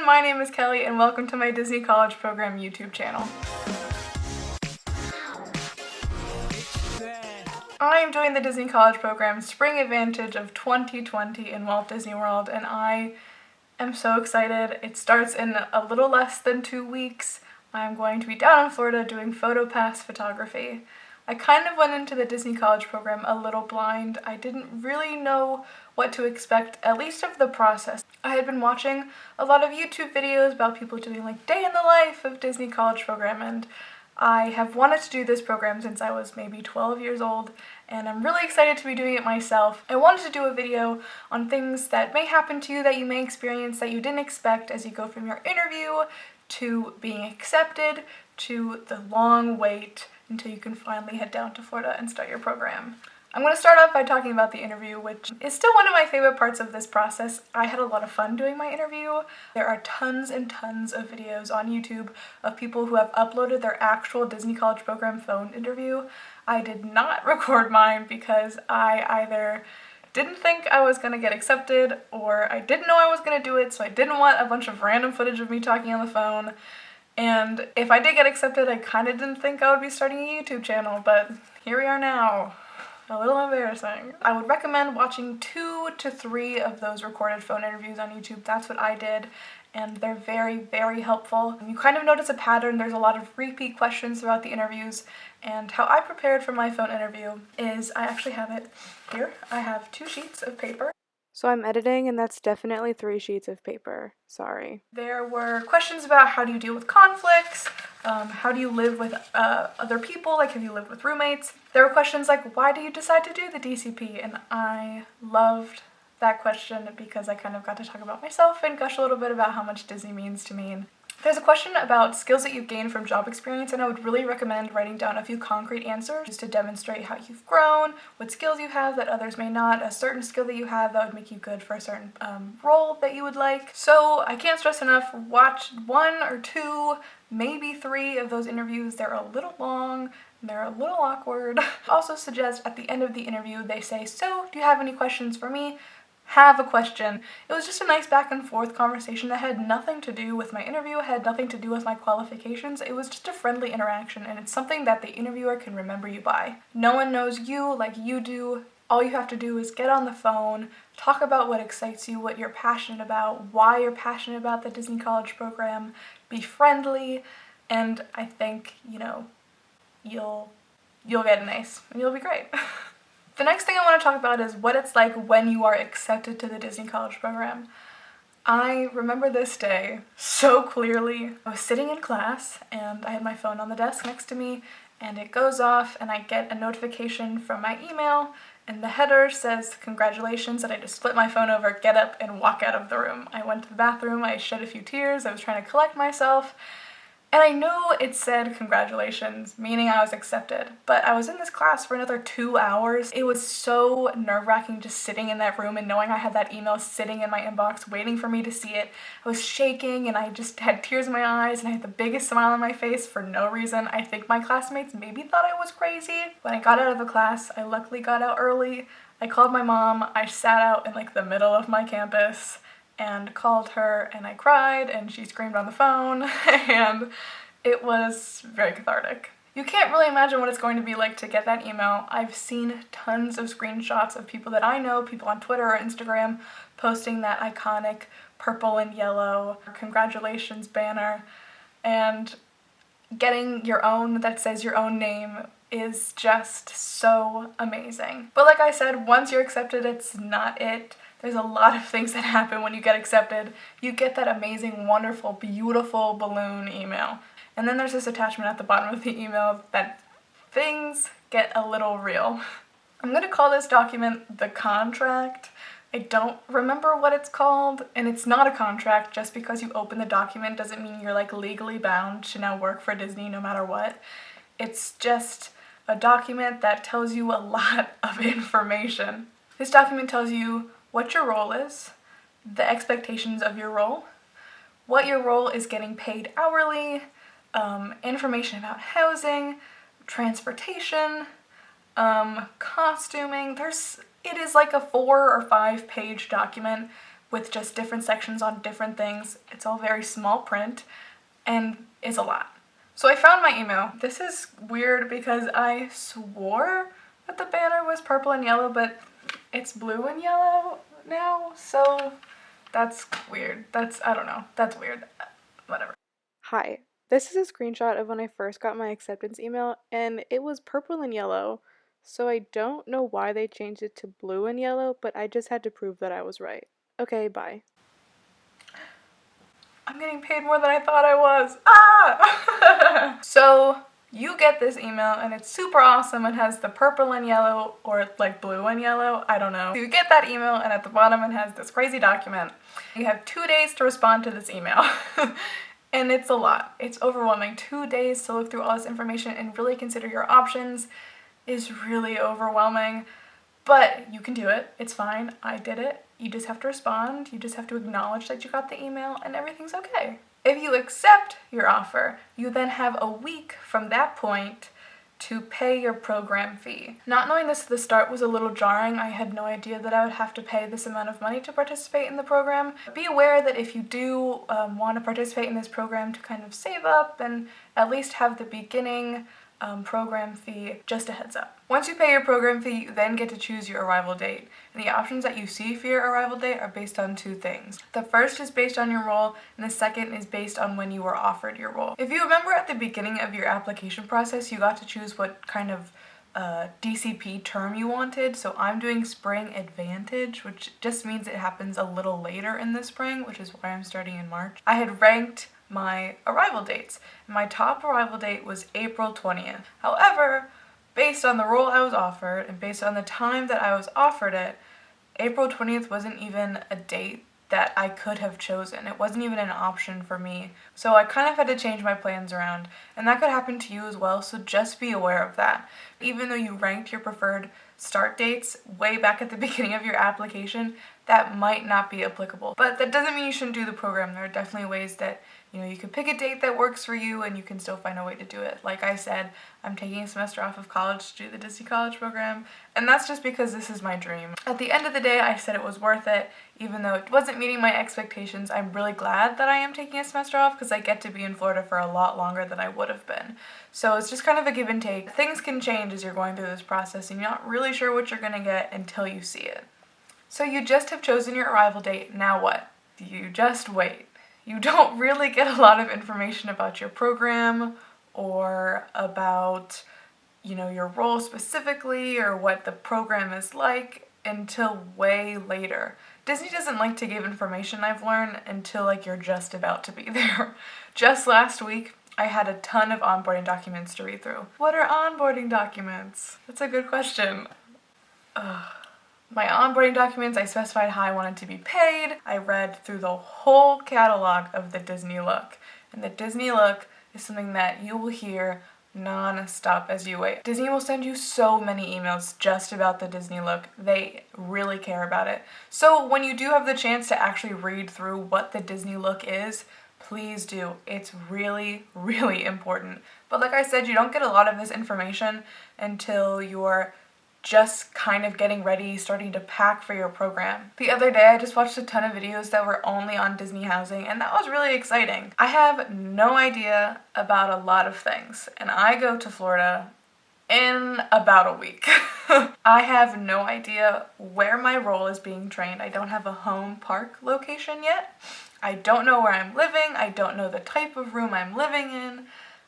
my name is Kelly and welcome to my Disney College Program YouTube channel. I am doing the Disney College Program Spring Advantage of 2020 in Walt Disney World, and I am so excited. It starts in a little less than 2 weeks. I'm going to be down in Florida doing PhotoPass photography. I kind of went into the Disney College Program a little blind. I didn't really know what to expect, at least of the process. I had been watching a lot of YouTube videos about people doing like day in the life of Disney College Program, and I have wanted to do this program since I was maybe 12 years old, and I'm really excited to be doing it myself. I wanted to do a video on things that may happen to you, that you may experience, that you didn't expect as you go from your interview to being accepted to the long wait until you can finally head down to Florida and start your program. I'm going to start off by talking about the interview, which is still one of my favorite parts of this process. I had a lot of fun doing my interview. There are tons and tons of videos on YouTube of people who have uploaded their actual Disney College Program phone interview. I did not record mine because I either didn't think I was going to get accepted or I didn't know I was going to do it, so I didn't want a bunch of random footage of me talking on the phone. And if I did get accepted, I kind of didn't think I would be starting a YouTube channel, but here we are now. A little embarrassing. I would recommend watching 2 to 3 of those recorded phone interviews on YouTube. That's what I did, and they're very, very helpful. You kind of notice a pattern. There's a lot of repeat questions throughout the interviews, and how I prepared for my phone interview is I actually have it here. I have 2 sheets of paper. So I'm editing, and that's definitely 3 sheets of paper. Sorry. There were questions about how do you deal with conflicts, how do you live with other people, like have you lived with roommates. There were questions like, why do you decide to do the DCP? And I loved that question because I kind of got to talk about myself and gush a little bit about how much Disney means to me. There's a question about skills that you've gained from job experience, and I would really recommend writing down a few concrete answers just to demonstrate how you've grown, what skills you have that others may not, a certain skill that you have that would make you good for a certain role that you would like. So I can't stress enough, watch 1 or 2, maybe 3 of those interviews. They're a little long, they're a little awkward. I also suggest at the end of the interview they say, so do you have any questions for me? Have a question. It was just a nice back and forth conversation that had nothing to do with my interview, had nothing to do with my qualifications. It was just a friendly interaction, and it's something that the interviewer can remember you by. No one knows you like you do. All you have to do is get on the phone, talk about what excites you, what you're passionate about, why you're passionate about the Disney College Program, be friendly, and I think, you'll get an ace, and you'll be great. The next thing I want to talk about is what it's like when you are accepted to the Disney College Program. I remember this day so clearly. I was sitting in class and I had my phone on the desk next to me, and it goes off and I get a notification from my email, and the header says congratulations, and I just flip my phone over, get up, and walk out of the room. I went to the bathroom, I shed a few tears, I was trying to collect myself. And I know it said congratulations, meaning I was accepted, but I was in this class for another 2 hours. It was so nerve-wracking just sitting in that room and knowing I had that email sitting in my inbox waiting for me to see it. I was shaking and I just had tears in my eyes and I had the biggest smile on my face for no reason. I think my classmates maybe thought I was crazy. When I got out of the class, I luckily got out early. I called my mom. I sat out in the middle of my campus and called her, and I cried, and she screamed on the phone, and it was very cathartic. You can't really imagine what it's going to be like to get that email. I've seen tons of screenshots of people that I know, people on Twitter or Instagram, posting that iconic purple and yellow congratulations banner, and getting your own that says your own name is just so amazing. But like I said, once you're accepted, it's not it. There's a lot of things that happen when you get accepted. You get that amazing, wonderful, beautiful balloon email. And then there's this attachment at the bottom of the email that things get a little real. I'm going to call this document the contract. I don't remember what it's called, and it's not a contract. Just because you open the document doesn't mean you're legally bound to now work for Disney no matter what. It's just a document that tells you a lot of information. This document tells you what your role is, the expectations of your role, what your role is getting paid hourly, information about housing, transportation, costuming. It is like a 4 or 5 page document with just different sections on different things. It's all very small print and is a lot. So I found my email. This is weird because I swore that the banner was purple and yellow, but it's blue and yellow now, so that's weird. I don't know. That's weird. Whatever. Hi. This is a screenshot of when I first got my acceptance email, and it was purple and yellow, so I don't know why they changed it to blue and yellow, but I just had to prove that I was right. Okay, bye. I'm getting paid more than I thought I was. Ah! So you get this email and it's super awesome. It has the purple and yellow, or like blue and yellow, I don't know. So you get that email and at the bottom it has this crazy document. You have 2 days to respond to this email. And it's a lot. It's overwhelming. 2 days to look through all this information and really consider your options is really overwhelming. But you can do it. It's fine. I did it. You just have to respond. You just have to acknowledge that you got the email and everything's okay. If you accept your offer, you then have a week from that point to pay your program fee. Not knowing this at the start was a little jarring. I had no idea that I would have to pay this amount of money to participate in the program. Be aware that if you do want to participate in this program to kind of save up and at least have the beginning program fee, just a heads up. Once you pay your program fee, you then get to choose your arrival date. And the options that you see for your arrival date are based on 2 things. The first is based on your role, and the second is based on when you were offered your role. If you remember at the beginning of your application process, you got to choose what kind of DCP term you wanted. So I'm doing Spring Advantage, which just means it happens a little later in the spring, which is why I'm starting in March. I had ranked my arrival dates. My top arrival date was April 20th. However, based on the role I was offered and based on the time that I was offered it, April 20th wasn't even a date that I could have chosen. It wasn't even an option for me. So I kind of had to change my plans around, and that could happen to you as well, so just be aware of that. Even though you ranked your preferred start dates way back at the beginning of your application, that might not be applicable. But that doesn't mean you shouldn't do the program. There are definitely ways that you can pick a date that works for you and you can still find a way to do it. Like I said, I'm taking a semester off of college to do the Disney College program, and that's just because this is my dream. At the end of the day, I said it was worth it. Even though it wasn't meeting my expectations, I'm really glad that I am taking a semester off because I get to be in Florida for a lot longer than I would have been. So it's just kind of a give and take. Things can change as you're going through this process and you're not really sure what you're going to get until you see it. So you just have chosen your arrival date. Now what? You just wait. You don't really get a lot of information about your program or about, your role specifically or what the program is like until way later. Disney doesn't like to give information, I've learned, until you're just about to be there. Just last week, I had a ton of onboarding documents to read through. What are onboarding documents? That's a good question. My onboarding documents, I specified how I wanted to be paid. I read through the whole catalog of the Disney look. And the Disney look is something that you will hear non-stop as you wait. Disney will send you so many emails just about the Disney look. They really care about it. So when you do have the chance to actually read through what the Disney look is, please do. It's really, really important. But like I said, you don't get a lot of this information until you're just kind of getting ready, starting to pack for your program. The other day, I just watched a ton of videos that were only on Disney housing, and that was really exciting. I have no idea about a lot of things, and I go to Florida in about a week. I have no idea where my role is being trained. I don't have a home park location yet. I don't know where I'm living. I don't know the type of room I'm living in.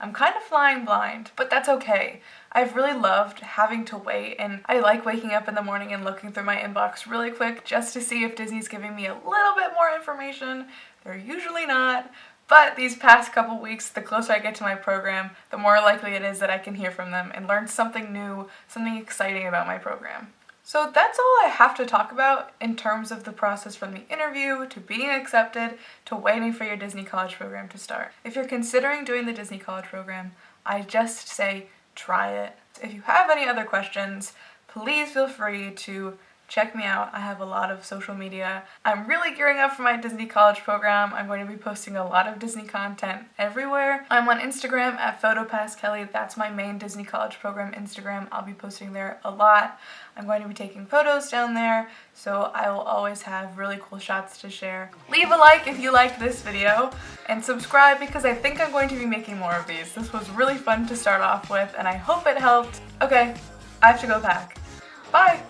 I'm kind of flying blind, but that's okay. I've really loved having to wait, and I like waking up in the morning and looking through my inbox really quick just to see if Disney's giving me a little bit more information. They're usually not, but these past couple weeks, the closer I get to my program, the more likely it is that I can hear from them and learn something new, something exciting about my program. So that's all I have to talk about in terms of the process from the interview to being accepted to waiting for your Disney College program to start. If you're considering doing the Disney College program, I just say try it. If you have any other questions, please feel free to check me out. I have a lot of social media. I'm really gearing up for my Disney College program. I'm going to be posting a lot of Disney content everywhere. I'm on Instagram at PhotoPassKelly. That's my main Disney College program Instagram. I'll be posting there a lot. I'm going to be taking photos down there, so I will always have really cool shots to share. Leave a like if you liked this video, and subscribe because I think I'm going to be making more of these. This was really fun to start off with, and I hope it helped. Okay, I have to go pack. Bye!